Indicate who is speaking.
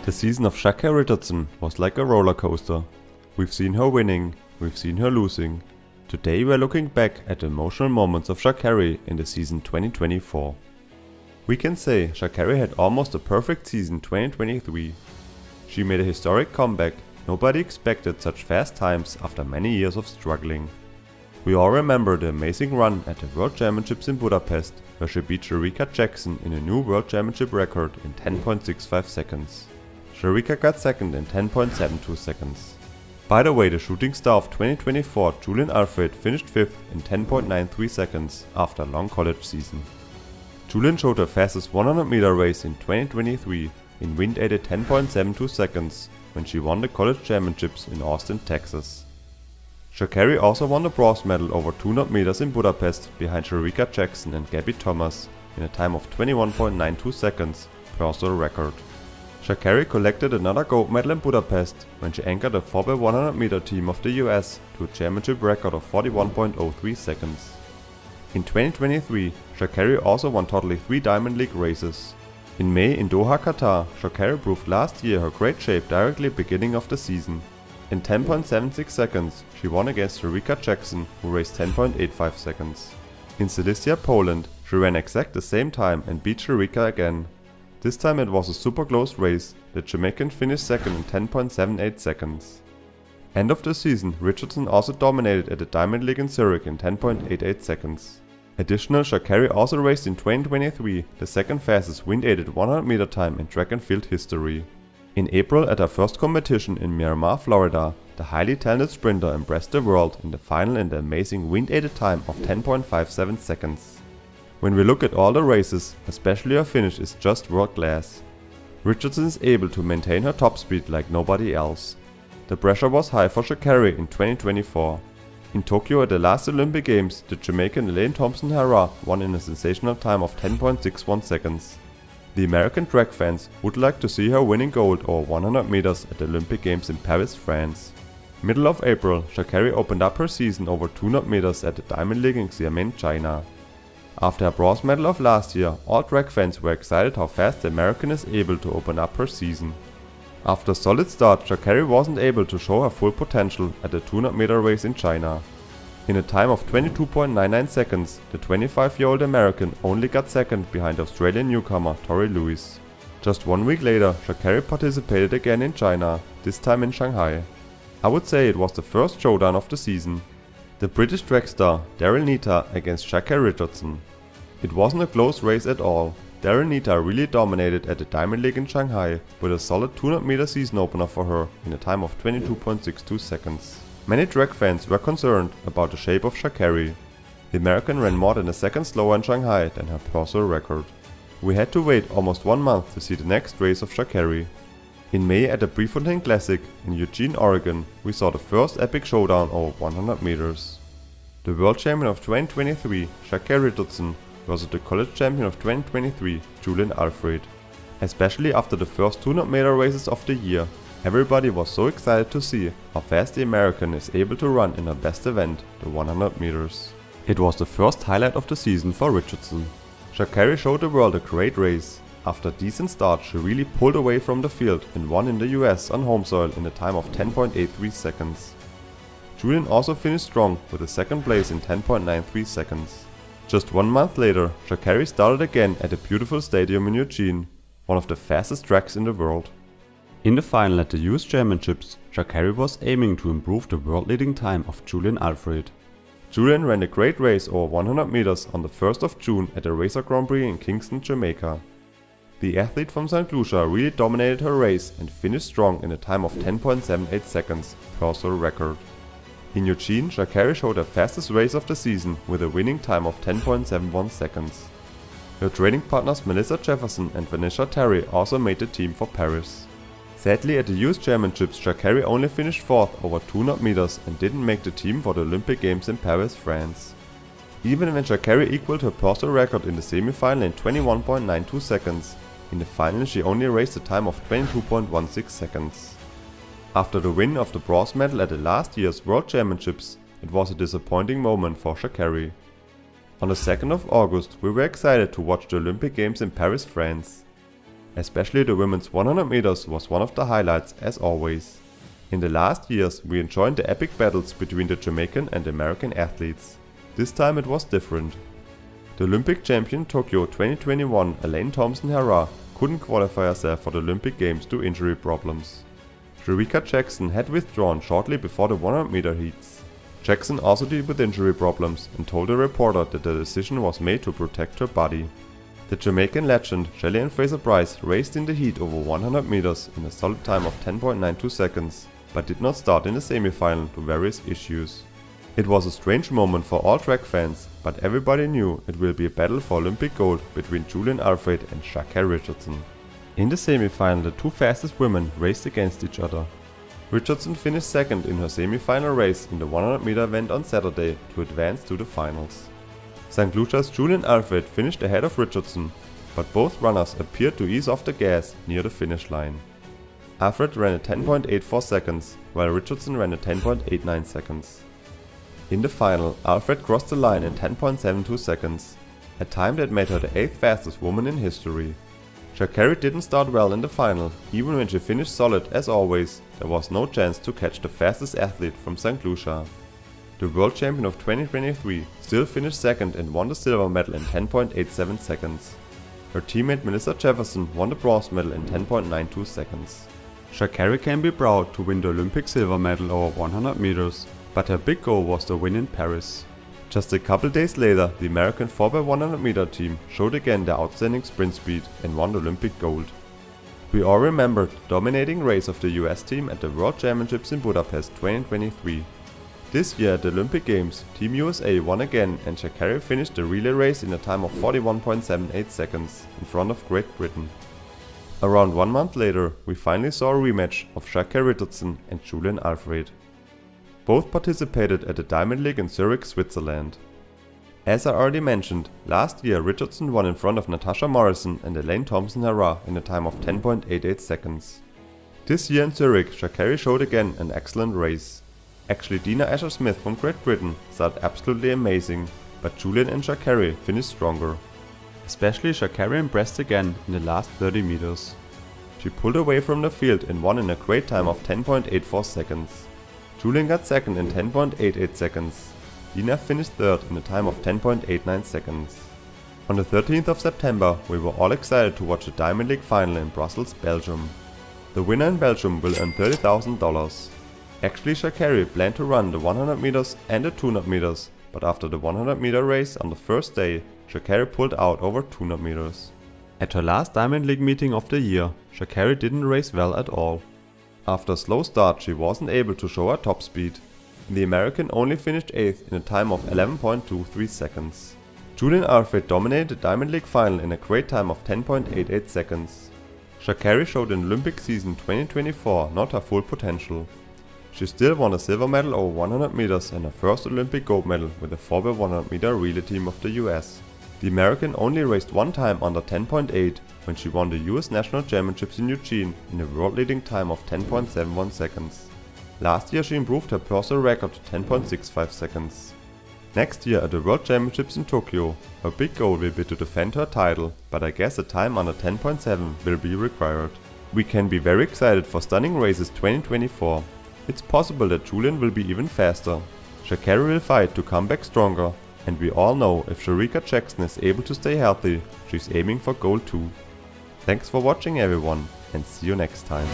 Speaker 1: The season of Sha'Carri Richardson was like a roller coaster. We've seen her winning, we've seen her losing. Today we're looking back at the emotional moments of Sha'Carri in the season 2024. We can say Sha'Carri had almost a perfect season 2023. She made a historic comeback. Nobody expected such fast times after many years of struggling. We all remember the amazing run at the World Championships in Budapest, where she beat Luica Jackson in a new World Championship record in 10.65 seconds. Luica got second in 10.72 seconds. By the way, the shooting star of 2024, Julien Alfred, finished 5th in 10.93 seconds after a long college season. Julien showed her fastest 100-meter race in 2023 in wind-aided 10.72 seconds when she won the college championships in Austin, Texas. Sha'Carri also won the bronze medal over 200 meters in Budapest behind Luica Jackson and Gabby Thomas in a time of 21.92 seconds, personal record. Sha'Carri collected another gold medal in Budapest when she anchored the 4x100 meter team of the US to a championship record of 41.03 seconds. In 2023, Sha'Carri also won totally 3 Diamond League races. In May in Doha, Qatar, Sha'Carri proved last year her great shape directly beginning of the season. In 10.76 seconds, she won against Luica Jackson, who raced 10.85 seconds. In Silesia, Poland, she ran exact the same time and beat Luica again. This time it was a super close race. The Jamaican finished second in 10.78 seconds. End of the season, Richardson also dominated at the Diamond League in Zurich in 10.88 seconds. Additional, Sha'Carri also raced in 2023 the second fastest wind-aided 100 meter time in track and field history. In April at her first competition in Miramar, Florida, the highly talented sprinter impressed the world in the final in the amazing wind-aided time of 10.57 seconds. When we look at all the races, especially her finish is just world class. Richardson is able to maintain her top speed like nobody else. The pressure was high for Sha'Carri in 2024. In Tokyo at the last Olympic Games, the Jamaican Elaine Thompson-Herah won in a sensational time of 10.61 seconds. The American track fans would like to see her winning gold over 100 meters at the Olympic Games in Paris, France. Middle of April, Sha'Carri opened up her season over 200 meters at the Diamond League in Xiamen, China. After her bronze medal of last year, all track fans were excited how fast the American is able to open up her season. After a solid start, Sha'Carri wasn't able to show her full potential at the 200 meter race in China. In a time of 22.99 seconds, the 25-year-old American only got second behind Australian newcomer Tori Lewis. Just 1 week later, Sha'Carri participated again in China, this time in Shanghai. I would say it was the first showdown of the season. The British track star Daryl Nita against Sha'Carri Richardson. It wasn't a close race at all. Daryl Nita really dominated at the Diamond League in Shanghai with a solid 200 meter season opener for her in a time of 22.62 seconds. Many track fans were concerned about the shape of Sha'Carri. The American ran more than a second slower in Shanghai than her personal record. We had to wait almost 1 month to see the next race of Sha'Carri. In May at the Prefontaine Classic in Eugene, Oregon, we saw the first epic showdown over 100 meters. The world champion of 2023, Sha'Carri Richardson, versus the college champion of 2023, Julien Alfred. Especially after the first 200 meter races of the year, everybody was so excited to see how fast the American is able to run in her best event, the 100 meters. It was the first highlight of the season for Richardson. Sha'Carri showed the world a great race. After a decent start, she really pulled away from the field and won in the US on home soil in a time of 10.83 seconds. Julien also finished strong with a second place in 10.93 seconds. Just 1 month later, Sha'Carri started again at the beautiful stadium in Eugene, one of the fastest tracks in the world. In the final at the US Championships, Sha'Carri was aiming to improve the world-leading time of Julien Alfred. Julien ran a great race over 100 meters on the 1st of June at the Racer Grand Prix in Kingston, Jamaica. The athlete from St. Lucia really dominated her race and finished strong in a time of 10.78 seconds, personal record. In Eugene, Sha'Carri showed her fastest race of the season with a winning time of 10.71 seconds. Her training partners Melissa Jefferson and Vanessa Terry also made the team for Paris. Sadly, at the US Championships, Sha'Carri only finished 4th over 200 meters and didn't make the team for the Olympic Games in Paris, France. Even when Sha'Carri equaled her personal record in the semi-final in 21.92 seconds, in the final she only raced a time of 22.16 seconds. After the win of the bronze medal at the last year's World Championships, it was a disappointing moment for Sha'Carri. On the 2nd of August, we were excited to watch the Olympic Games in Paris, France. Especially the women's 100 meters was one of the highlights as always. In the last years we enjoyed the epic battles between the Jamaican and American athletes. This time it was different. The Olympic champion Tokyo 2021 Elaine Thompson-Herah couldn't qualify herself for the Olympic Games due to injury problems. Luica Jackson had withdrawn shortly before the 100 meter heats. Jackson also dealt with injury problems and told a reporter that the decision was made to protect her body. The Jamaican legend Julien Fraser-Pryce raced in the heat over 100 meters in a solid time of 10.92 seconds, but did not start in the semi-final due to various issues. It was a strange moment for all track fans, but everybody knew it will be a battle for Olympic gold between Julien Alfred and Sha'Carri Richardson. In the semi-final the two fastest women raced against each other. Richardson finished second in her semi-final race in the 100 meter event on Saturday to advance to the finals. St. Lucia's Julien Alfred finished ahead of Richardson, but both runners appeared to ease off the gas near the finish line. Alfred ran at 10.84 seconds, while Richardson ran at 10.89 seconds. In the final, Alfred crossed the line in 10.72 seconds, a time that made her the 8th fastest woman in history. Sha'Carri didn't start well in the final, even when she finished solid as always, there was no chance to catch the fastest athlete from St. Lucia. The world champion of 2023 still finished second and won the silver medal in 10.87 seconds. Her teammate Melissa Jefferson won the bronze medal in 10.92 seconds. Sha'Carri can be proud to win the Olympic silver medal over 100 meters, but her big goal was the win in Paris. Just a couple days later, the American 4x100 meter team showed again their outstanding sprint speed and won the Olympic gold. We all remember the dominating race of the US team at the World Championships in Budapest 2023. This year at the Olympic Games, Team USA won again and Sha'Carri finished the relay race in a time of 41.78 seconds in front of Great Britain. Around 1 month later, we finally saw a rematch of Sha'Carri Richardson and Julien Alfred. Both participated at the Diamond League in Zurich, Switzerland. As I already mentioned, last year Richardson won in front of Natasha Morrison and Elaine Thompson-Herah in a time of 10.88 seconds. This year in Zurich, Sha'Carri showed again an excellent race. Actually, Dina Asher-Smith from Great Britain started absolutely amazing, but Julien and Sha'Carri finished stronger. Especially Sha'Carri impressed again in the last 30 meters. She pulled away from the field and won in a great time of 10.84 seconds. Julien got second in 10.88 seconds. Dina finished third in a time of 10.89 seconds. On the 13th of September, we were all excited to watch the Diamond League final in Brussels, Belgium. The winner in Belgium will earn $30,000. Actually, Sha'Carri planned to run the 100 meters and the 200 meters, but after the 100 meter race on the first day, Sha'Carri pulled out over 200 meters. At her last Diamond League meeting of the year, Sha'Carri didn't race well at all. After a slow start, she wasn't able to show her top speed. The American only finished 8th in a time of 11.23 seconds. Julien Alfred dominated the Diamond League final in a great time of 10.88 seconds. Sha'Carri showed in Olympic season 2024 not her full potential. She still won a silver medal over 100 meters and her first Olympic gold medal with the 4x100 meter relay team of the US. The American only raced one time under 10.8 when she won the US National Championships in Eugene in a world leading time of 10.71 seconds. Last year she improved her personal record to 10.65 seconds. Next year at the World Championships in Tokyo, her big goal will be to defend her title, but I guess a time under 10.7 will be required. We can be very excited for stunning races 2024. It's possible that Julien will be even faster. Sha'Carri will fight to come back stronger, and we all know if Luica Jackson is able to stay healthy, she's aiming for gold too. Thanks for watching everyone, and see you next time.